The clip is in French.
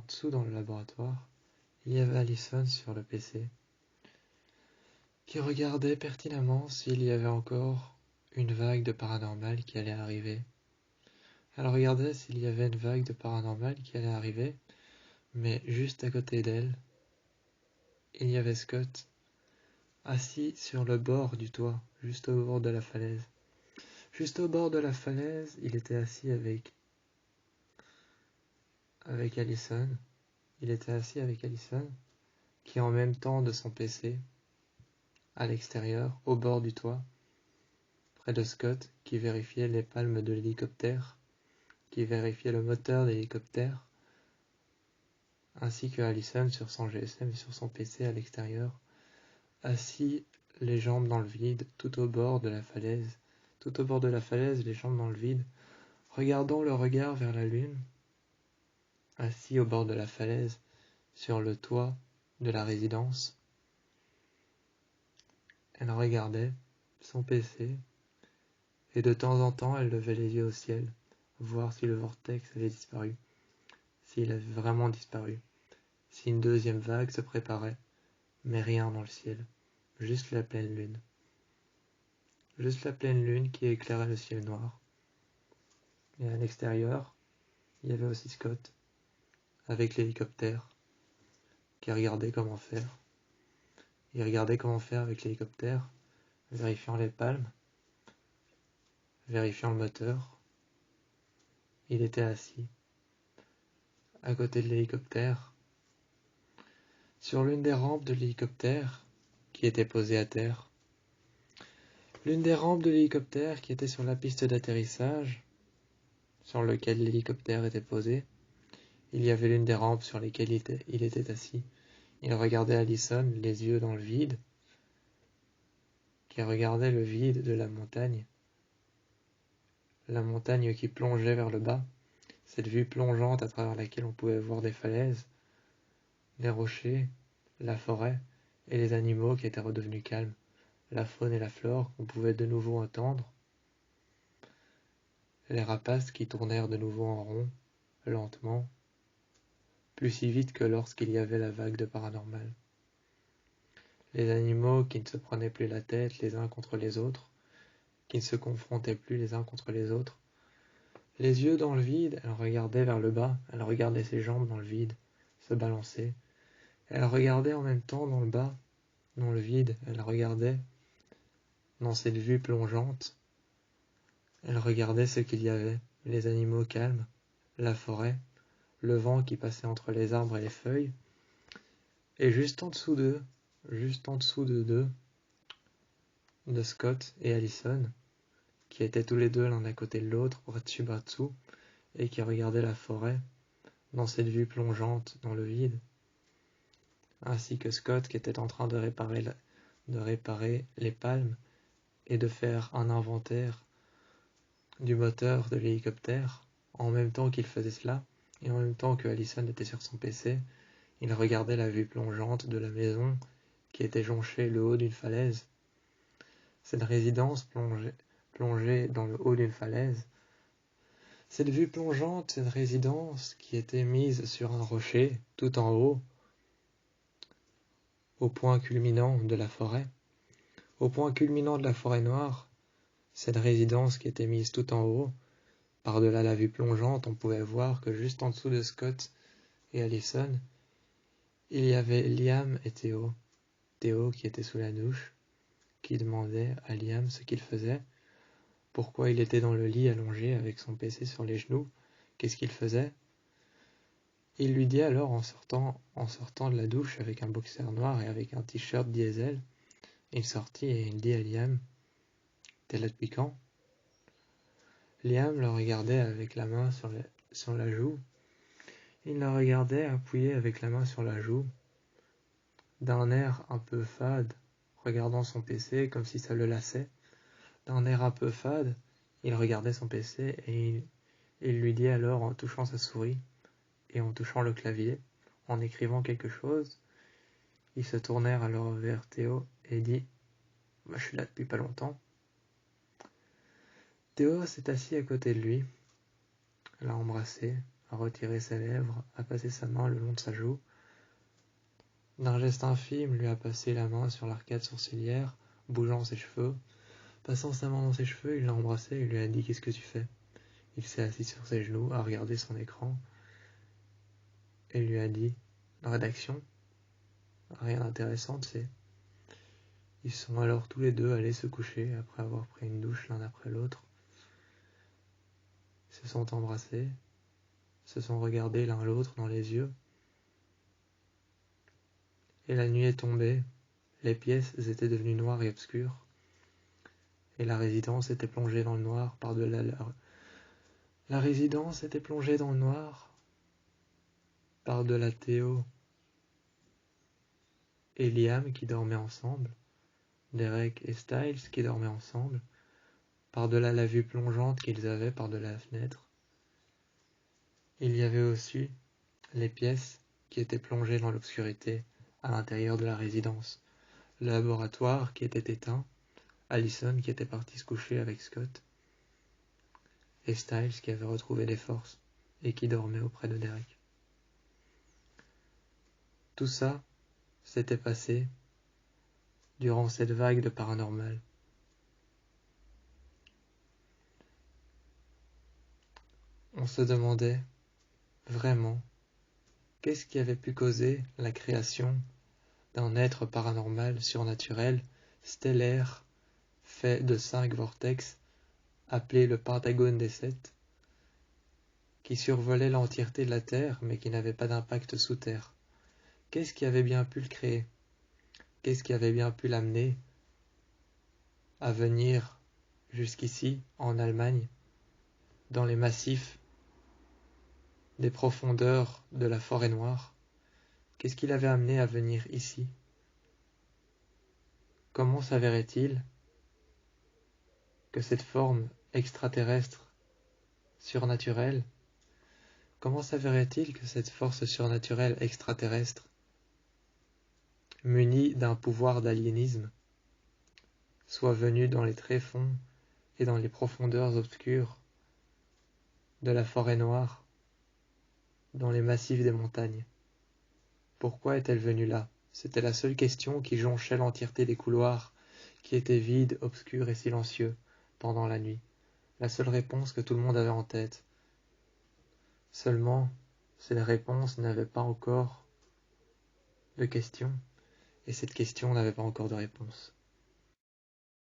dessous dans le laboratoire, il y avait Allison sur le PC, qui regardait pertinemment s'il y avait encore une vague de paranormal qui allait arriver. Elle regardait s'il y avait une vague de paranormal qui allait arriver, mais juste à côté d'elle, il y avait Scott, assis sur le bord du toit, juste au bord de la falaise. Juste au bord de la falaise, il était assis avec Allison. Il était assis avec Allison, qui en même temps de son PC, à l'extérieur, au bord du toit, près de Scott, qui vérifiait les palmes de l'hélicoptère, qui vérifiait le moteur de l'hélicoptère, ainsi que Allison sur son GSM et sur son PC à l'extérieur, assis les jambes dans le vide, tout au bord de la falaise, les jambes dans le vide, regardant le regard vers la lune, assis au bord de la falaise, sur le toit de la résidence. Elle regardait son PC, et de temps en temps elle levait les yeux au ciel, voir si le vortex avait disparu, s'il avait vraiment disparu, si une deuxième vague se préparait, mais rien dans le ciel, juste la pleine lune. Juste la pleine lune qui éclairait le ciel noir. Et à l'extérieur, il y avait aussi Scott, avec l'hélicoptère, qui regardait comment faire. Il regardait comment faire avec l'hélicoptère, vérifiant les palmes, vérifiant le moteur. Il était assis, à côté de l'hélicoptère, sur l'une des rampes de l'hélicoptère qui était posée à terre. L'une des rampes de l'hélicoptère qui était sur la piste d'atterrissage, sur laquelle l'hélicoptère était posé, il y avait l'une des rampes sur lesquelles il était assis. Il regardait Allison, les yeux dans le vide, qui regardait le vide de la montagne qui plongeait vers le bas, cette vue plongeante à travers laquelle on pouvait voir des falaises, des rochers, la forêt et les animaux qui étaient redevenus calmes, la faune et la flore qu'on pouvait de nouveau entendre, les rapaces qui tournèrent de nouveau en rond, lentement, plus si vite que lorsqu'il y avait la vague de paranormal. Les animaux qui ne se prenaient plus la tête les uns contre les autres, qui ne se confrontaient plus les uns contre les autres. Les yeux dans le vide, elle regardait vers le bas, elle regardait ses jambes dans le vide, se balancer. Elle regardait en même temps dans le bas, dans le vide, elle regardait dans cette vue plongeante. Elle regardait ce qu'il y avait, les animaux calmes, la forêt, le vent qui passait entre les arbres et les feuilles. Et juste en dessous d'eux, de Scott et Allison, qui étaient tous les deux l'un à côté de l'autre, bras dessous, et qui regardaient la forêt, dans cette vue plongeante dans le vide, ainsi que Scott qui était en train de réparer les palmes et de faire un inventaire du moteur de l'hélicoptère, en même temps qu'il faisait cela, et en même temps que Allison était sur son PC, il regardait la vue plongeante de la maison qui était jonchée le haut d'une falaise. Cette résidence plongeait dans le haut d'une falaise. Cette vue plongeante, cette résidence qui était mise sur un rocher, tout en haut, au point culminant de la forêt. Au point culminant de la forêt noire, cette résidence qui était mise tout en haut, par-delà la vue plongeante, on pouvait voir que juste en dessous de Scott et Allison, il y avait Liam et Théo. Théo qui était sous la douche, qui demandait à Liam ce qu'il faisait, pourquoi il était dans le lit allongé avec son PC sur les genoux, qu'est-ce qu'il faisait. Il lui dit alors en sortant de la douche avec un boxer noir et avec un t-shirt diesel, il sortit et il dit à Liam, « T'es là depuis quand ?» Liam le regardait avec la main sur la joue. Il le regardait appuyé avec la main sur la joue, d'un air un peu fade, regardant son PC comme si ça le lassait. D'un air un peu fade, il regardait son PC et il lui dit alors en touchant sa souris et en touchant le clavier, en écrivant quelque chose, ils se tournèrent alors vers Théo et dit « Je suis là depuis pas longtemps ». Théo s'est assis à côté de lui, l'a embrassé, a retiré ses lèvres, a passé sa main le long de sa joue. D'un geste infime, lui a passé la main sur l'arcade sourcilière, bougeant ses cheveux. Passant sa main dans ses cheveux, il l'a embrassé et lui a dit « Qu'est-ce que tu fais ?» Il s'est assis sur ses genoux, a regardé son écran et lui a dit « La rédaction, rien d'intéressant, tu sais. » Ils sont alors tous les deux allés se coucher après avoir pris une douche l'un après l'autre. Ils se sont embrassés, se sont regardés l'un l'autre dans les yeux. Et la nuit est tombée, les pièces étaient devenues noires et obscures, et la résidence était plongée dans le noir par-delà La résidence était plongée dans le noir par-delà Théo et Liam qui dormaient ensemble, Derek et Styles qui dormaient ensemble, par-delà la vue plongeante qu'ils avaient par-delà la fenêtre. Il y avait aussi les pièces qui étaient plongées dans l'obscurité à l'intérieur de la résidence, le laboratoire qui était éteint, Allison qui était partie se coucher avec Scott, et Styles qui avait retrouvé des forces et qui dormait auprès de Derek. Tout ça s'était passé durant cette vague de paranormal. On se demandait vraiment qu'est-ce qui avait pu causer la création d'un être paranormal, surnaturel, stellaire, fait de 5 vortex, appelé le Pentagone des 7, qui survolait l'entièreté de la Terre, mais qui n'avait pas d'impact sous terre. Qu'est-ce qui avait bien pu le créer? Qu'est-ce qui avait bien pu l'amener à venir jusqu'ici, en Allemagne, dans les massifs des profondeurs de la forêt noire? Qu'est-ce qui l'avait amené à venir ici? Comment s'avérait-il que cette forme extraterrestre surnaturelle, comment s'avérait-il que cette force surnaturelle extraterrestre, munie d'un pouvoir d'aliénisme, soit venue dans les tréfonds et dans les profondeurs obscures de la forêt noire, dans les massifs des montagnes? Pourquoi est-elle venue là? C'était la seule question qui jonchait l'entièreté des couloirs, qui étaient vides, obscurs et silencieux pendant la nuit. La seule réponse que tout le monde avait en tête. Seulement, cette réponse n'avait pas encore de question, et cette question n'avait pas encore de réponse.